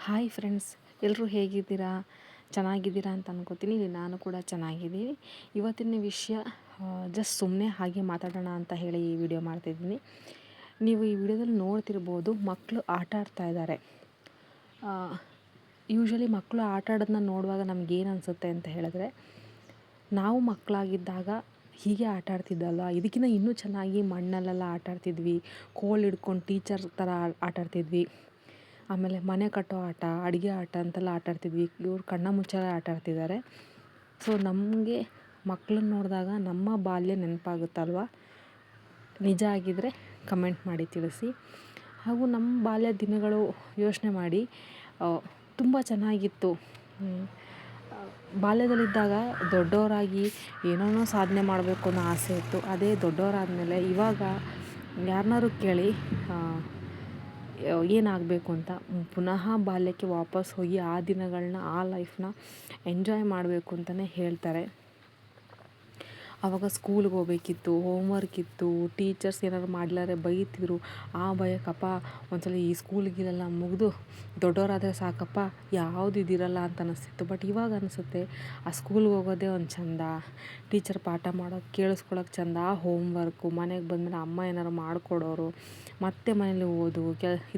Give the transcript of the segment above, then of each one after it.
Hi friends, ಎಲ್ಲರೂ ಹೇಗಿದ್ದೀರಾ? ಚೆನ್ನಾಗಿದ್ದೀರಾ ಅಂತ ಅನ್ಕೋತೀನಿ. ನಾನು ಕೂಡ ಚೆನ್ನಾಗಿದ್ದೀನಿ. ಇವತ್ತಿನ ವಿಷಯ ಜಸ್ಟ್ ಸುಮ್ಮನೆ ಹಾಗೆ ಮಾತಾಡೋಣ ಅಂತ ಹೇಳಿ ಈ ವಿಡಿಯೋ ಮಾಡ್ತಾಯಿದ್ದೀನಿ. ನೀವು ಈ ವಿಡಿಯೋದಲ್ಲಿ ನೋಡ್ತಿರ್ಬೋದು, ಮಕ್ಕಳು ಆಟ ಆಡ್ತಾ ಇದ್ದಾರೆ. ಯೂಶ್ವಲಿ ಮಕ್ಕಳು ಆಟ ಆಡೋದನ್ನ ನೋಡುವಾಗ ನಮಗೇನು ಅನಿಸುತ್ತೆ ಅಂತ ಹೇಳಿದ್ರೆ, ನಾವು ಮಕ್ಕಳಾಗಿದ್ದಾಗ ಹೀಗೆ ಆಟ ಆಡ್ತಿದ್ದಲ್ಲ, ಇದಕ್ಕಿಂತ ಇನ್ನೂ ಚೆನ್ನಾಗಿ ಮಣ್ಣಲ್ಲೆಲ್ಲ ಆಟ ಆಡ್ತಿದ್ವಿ, ಕೋಲ್ ಹಿಡ್ಕೊಂಡು ಟೀಚರ್ ಥರ ಆಟ ಆಡ್ತಿದ್ವಿ. ಆಮೇಲೆ ಮನೆ ಕಟ್ಟೋ ಆಟ, ಅಡುಗೆ ಆಟ ಅಂತೆಲ್ಲ ಆಟ ಆಡ್ತಿದ್ವಿ. ಇವ್ರು ಕಣ್ಣ ಮುಚ್ಚಾಲೆ ಆಟ ಆಡ್ತಿದ್ದಾರೆ. ಸೊ ನಮಗೆ ಮಕ್ಕಳನ್ನ ನೋಡಿದಾಗ ನಮ್ಮ ಬಾಲ್ಯ ನೆನಪಾಗುತ್ತಲ್ವ? ನಿಜ ಆಗಿದ್ದರೆ ಕಮೆಂಟ್ ಮಾಡಿ ತಿಳಿಸಿ. ಹಾಗೂ ನಮ್ಮ ಬಾಲ್ಯ ದಿನಗಳು ಯೋಚನೆ ಮಾಡಿ, ತುಂಬ ಚೆನ್ನಾಗಿತ್ತು. ಬಾಲ್ಯದಲ್ಲಿದ್ದಾಗ ದೊಡ್ಡವರಾಗಿ ಏನೇನೋ ಸಾಧನೆ ಮಾಡಬೇಕು ಅನ್ನೋ ಆಸೆ ಇತ್ತು. ಅದೇ ದೊಡ್ಡವರಾದಮೇಲೆ ಇವಾಗ ಯಾರನ್ನಾರು ಕೇಳಿ ಏನಾಗಬೇಕು ಅಂತ, ಪುನಃ ಬಾಲ್ಯಕ್ಕೆ ವಾಪಸ್ ಹೋಗಿ ಆ ದಿನಗಳನ್ನ, ಆ ಲೈಫ್ನ ಎಂಜಾಯ್ ಮಾಡಬೇಕು ಅಂತಲೇ ಹೇಳ್ತಾರೆ. ಆವಾಗ ಸ್ಕೂಲ್ಗೆ ಹೋಗ್ಬೇಕಿತ್ತು, ಹೋಮ್ವರ್ಕ್ ಇತ್ತು, ಟೀಚರ್ಸ್ ಏನಾದ್ರು ಮಾಡಲಾರೆ ಬೈತಿದ್ರು. ಆ ಭಯಕ್ಕಪ್ಪ ಒಂದ್ಸಲ ಈ ಸ್ಕೂಲ್ಗಿಲೆಲ್ಲ ಮುಗಿದು ದೊಡ್ಡವರಾದರೆ ಸಾಕಪ್ಪ, ಯಾವುದು ಇದಿರಲ್ಲ ಅಂತ ಅನಿಸ್ತಿತ್ತು. ಬಟ್ ಇವಾಗ ಅನಿಸುತ್ತೆ, ಆ ಸ್ಕೂಲ್ಗೆ ಹೋಗೋದೇ ಒಂದು ಚೆಂದ, ಟೀಚರ್ ಪಾಠ ಮಾಡೋದು ಕೇಳಿಸ್ಕೊಳ್ಳೋಕೆ ಚೆಂದ, ಆ ಹೋಮ್ವರ್ಕು, ಮನೆಗೆ ಬಂದಮೇಲೆ ಅಮ್ಮ ಏನಾರು ಮಾಡಿಕೊಡೋರು, ಮತ್ತೆ ಮನೇಲಿ ಓದು,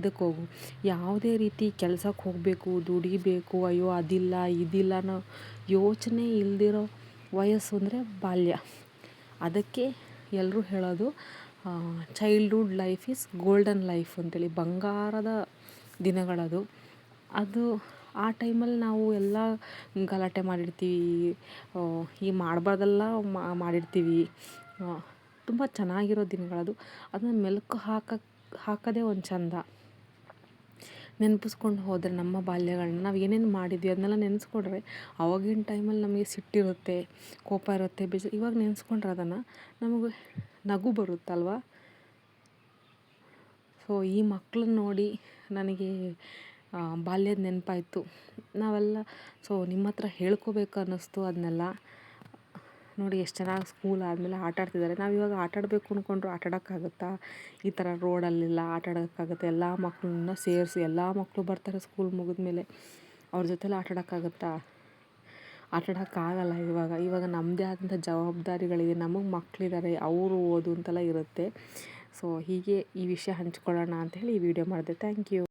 ಇದಕ್ಕೆ ಹೋಗು, ಯಾವುದೇ ರೀತಿ ಕೆಲಸಕ್ಕೆ ಹೋಗಬೇಕು, ದುಡಿಬೇಕು, ಅಯ್ಯೋ ಅದಿಲ್ಲ ಇದಿಲ್ಲ ಅನ್ನೋ ಯೋಚನೆ ಇಲ್ದಿರೋ ವಯಸ್ಸು ಅಂದರೆ ಬಾಲ್ಯ. ಅದಕ್ಕೆ ಎಲ್ಲರೂ ಹೇಳೋದು, childhood life is golden life ಅಂತೇಳಿ. ಬಂಗಾರದ ದಿನಗಳದು. ಅದು ಆ ಟೈಮಲ್ಲಿ ನಾವು ಎಲ್ಲ ಗಲಾಟೆ ಮಾಡಿರ್ತೀವಿ, ಈ ಮಾಡಬಾರ್ದೆಲ್ಲ ಮಾಡಿರ್ತೀವಿ. ತುಂಬ ಚೆನ್ನಾಗಿರೋ ದಿನಗಳದು. ಅದನ್ನು ಮೆಲುಕು ಹಾಕೋದೇ ಒಂದು ಚೆಂದ. ನೆನಪಿಸ್ಕೊಂಡು ಹೋದರೆ ನಮ್ಮ ಬಾಲ್ಯಗಳನ್ನ, ನಾವು ಏನೇನು ಮಾಡಿದ್ವಿ ಅದನ್ನೆಲ್ಲ ನೆನೆಸ್ಕೊಂಡ್ರೆ, ಆವಾಗಿನ ಟೈಮಲ್ಲಿ ನಮಗೆ ಸಿಟ್ಟಿರುತ್ತೆ, ಕೋಪ ಇರುತ್ತೆ, ಇವಾಗ ನೆನೆಸ್ಕೊಂಡ್ರೆ ಅದನ್ನು ನಮಗೆ ನಗು ಬರುತ್ತಲ್ವ? ಸೊ ಈ ಮಕ್ಕಳನ್ನ ನೋಡಿ ನನಗೆ ಬಾಲ್ಯದ ನೆನಪಾಯಿತು. ನಾವೆಲ್ಲ ನಿಮ್ಮ ಹತ್ರ ಹೇಳ್ಕೋಬೇಕು ಅನ್ನಿಸ್ತು ಅದನ್ನೆಲ್ಲ. ನೋಡಿ ಎಷ್ಟು ಚೆನ್ನಾಗಿ ಸ್ಕೂಲ್ ಆದಮೇಲೆ ಆಟ ಆಡ್ತಿದ್ದಾರೆ. ನಾವು ಇವಾಗ ಆಟ ಆಡಬೇಕು ಅಂದ್ಕೊಂಡ್ರು ಆಟ ಆಡೋಕ್ಕಾಗುತ್ತಾ? ಈ ಥರ ರೋಡಲ್ಲೆಲ್ಲ ಆಟ ಆಡೋಕ್ಕಾಗುತ್ತೆ? ಎಲ್ಲ ಮಕ್ಕಳನ್ನ ಸೇರಿಸಿ, ಎಲ್ಲ ಮಕ್ಕಳು ಬರ್ತಾರೆ ಸ್ಕೂಲ್ ಮುಗಿದ್ಮೇಲೆ, ಅವ್ರ ಜೊತೆಲಿ ಆಟ ಆಡೋಕ್ಕಾಗುತ್ತಾ? ಆಟ ಆಡೋಕ್ಕಾಗಲ್ಲ. ಇವಾಗ ನಮ್ಮದೇ ಆದಂಥ ಜವಾಬ್ದಾರಿಗಳಿದೆ, ನಮಗೆ ಮಕ್ಕಳಿದ್ದಾರೆ, ಅವರು ಓದು ಅಂತೆಲ್ಲ ಇರುತ್ತೆ. ಸೊ ಹೀಗೆ ಈ ವಿಷಯ ಹಂಚ್ಕೊಳ್ಳೋಣ ಅಂತ ಹೇಳಿ ಈ ವಿಡಿಯೋ ಮಾಡಿದೆ. Thank you.